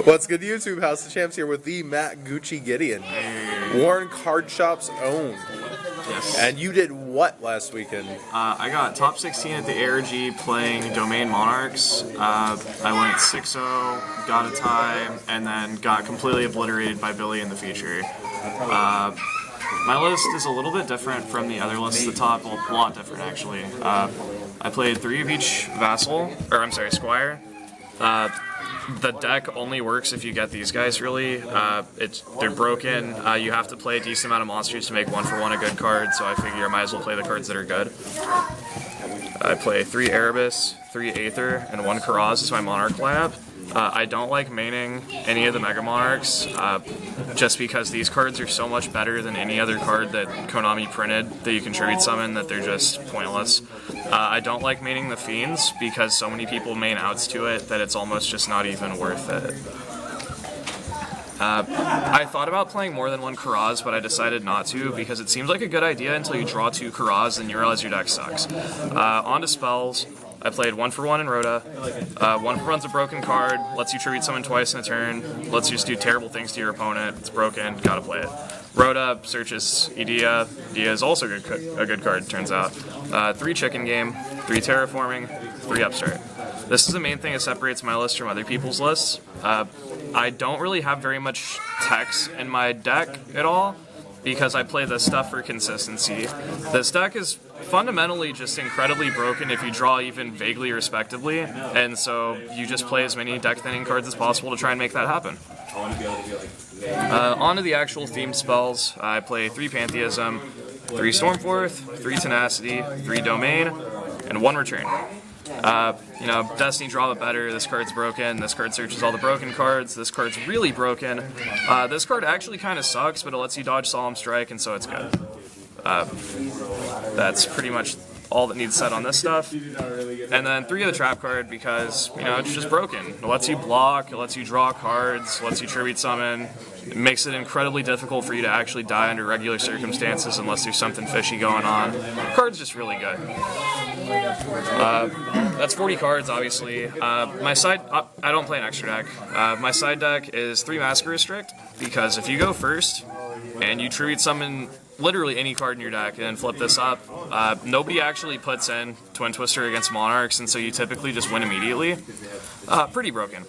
What's good, YouTube? House of Champs here with the Matt Gucci Gideon, Warren Card Shop's own. Yes. And you did what last weekend? I got top 16 at the ARG playing Domain Monarchs. I went 6-0, got a tie, and then got completely obliterated by Billy in the feature. My list is a little bit different from the other lists at the top, well, a lot different actually. I played 3 of each Squire. The deck only works if you get these guys, really. They're broken. You have to play a decent amount of monsters to make 1-for-1 a good card, so I figure I might as well play the cards that are good. I play 3 Erebus, 3 Aether, and 1 Karaz is my Monarch lineup. I don't like maining any of the Mega Monarchs, just because these cards are so much better than any other card that Konami printed that you can tribute summon that they're just pointless. I don't like maining the Fiends because so many people main outs to it that it's almost just not even worth it. I thought about playing more than 1 Karaz, but I decided not to because it seems like a good idea until you draw 2 Karaz and you realize your deck sucks. On to spells. I played 1-for-1 in Rhoda. 1-for-1's a broken card, lets you tribute summon twice in a turn, lets you just do terrible things to your opponent. It's broken, gotta play it. Rhoda searches Edea. Edea is also a good card, turns out. 3 Chicken Game, 3 Terraforming, 3 Upstart. This is the main thing that separates my list from other people's lists. I don't really have very much text in my deck at all, because I play this stuff for consistency. This deck is fundamentally just incredibly broken if you draw even vaguely respectively, and so you just play as many deck thinning cards as possible to try and make that happen. On to the actual themed spells. I play 3 Pantheism, 3 Stormforth, 3 Tenacity, 3 Domain, and 1 Return. Destiny draw it better, this card's broken, this card searches all the broken cards, this card's really broken. This card actually kind of sucks, but it lets you dodge Solemn Strike, and so it's good. That's pretty much all that needs said on this stuff. And then 3 of the Trap card because, it's just broken. It lets you block, it lets you draw cards, lets you tribute summon. It makes it incredibly difficult for you to actually die under regular circumstances unless there's something fishy going on. The card's just really good. That's 40 cards, obviously. I don't play an extra deck. My side deck is 3 Massacre Restrict, because if you go first and you tribute summon literally any card in your deck and then flip this up, nobody actually puts in Twin Twister against Monarchs, and so you typically just win immediately. Pretty broken.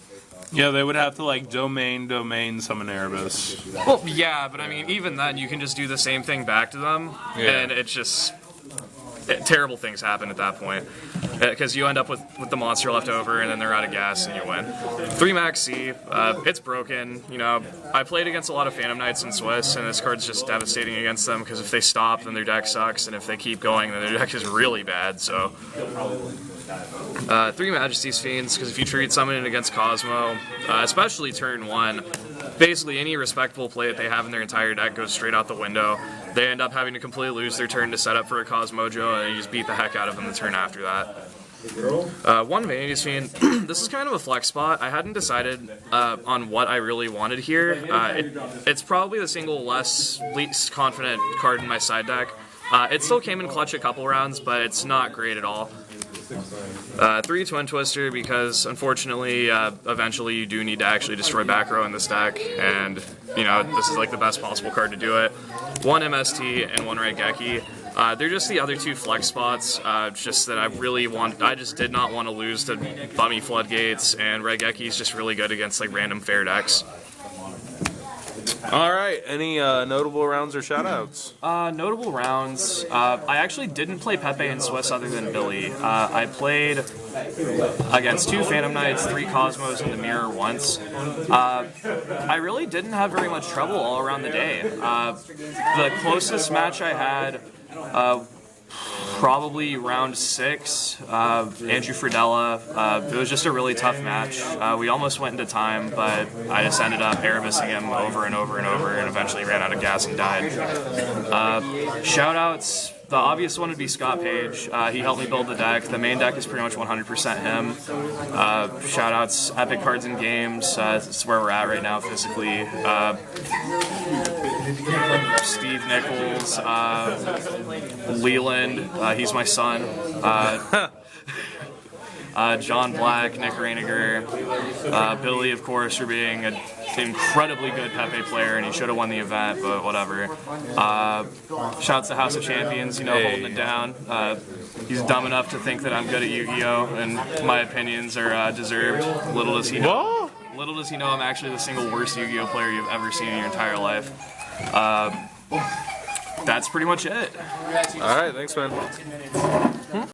Yeah, they would have to domain summon Erebus. Well, yeah, but I mean, even then, you can just do the same thing back to them, and it's just terrible things happen at that point, because you end up with the monster left over, and then they're out of gas, and you win. 3 Max C, it's broken. I played against a lot of Phantom Knights in Swiss, and this card's just devastating against them, because if they stop, then their deck sucks, and if they keep going, then their deck is really bad, so... 3 Majesty's Fiends, because if you tribute summon it against Cosmo, especially turn 1, basically any respectable play that they have in their entire deck goes straight out the window. They end up having to completely lose their turn to set up for a Cosmojo, and you just beat the heck out of them the turn after that. 1 Vanity's Fiend. This is kind of a flex spot. I hadn't decided on what I really wanted here. It's probably the single least confident card in my side deck. It still came in clutch a couple rounds, but it's not great at all. 3 Twin Twister, because unfortunately, eventually you do need to actually destroy back row in this deck, and this is like the best possible card to do it. 1 MST and 1 Raigeki. They're just the other 2 flex spots, just that I just did not want to lose to Bummy Floodgates, and Raigeki is just really good against like random fair decks. Alright, any notable rounds or shoutouts? Notable rounds. I actually didn't play Pepe in Swiss other than Billy. I played against 2 Phantom Knights, 3 Cosmos, and the Mirror once. I really didn't have very much trouble all around the day. The closest match I had, probably round 6, Andrew Fridella. It was just a really tough match. We almost went into time, but I just ended up Erebusing him over and over and over, and eventually ran out of gas and died. Shoutouts. The obvious one would be Scott Page. He helped me build the deck. The main deck is pretty much 100% him. Shoutouts, Epic Cards and Games. This is where we're at right now physically. Steve Nichols, Leland, he's my son. John Black, Nick Reiniger, Billy, of course, for being an incredibly good Pepe player, and he should have won the event, but whatever. Shouts to House of Champions, holding it down. He's dumb enough to think that I'm good at Yu-Gi-Oh, and my opinions are deserved. Little does he know. Little does he know I'm actually the single worst Yu-Gi-Oh player you've ever seen in your entire life. That's pretty much it. All right, thanks, man.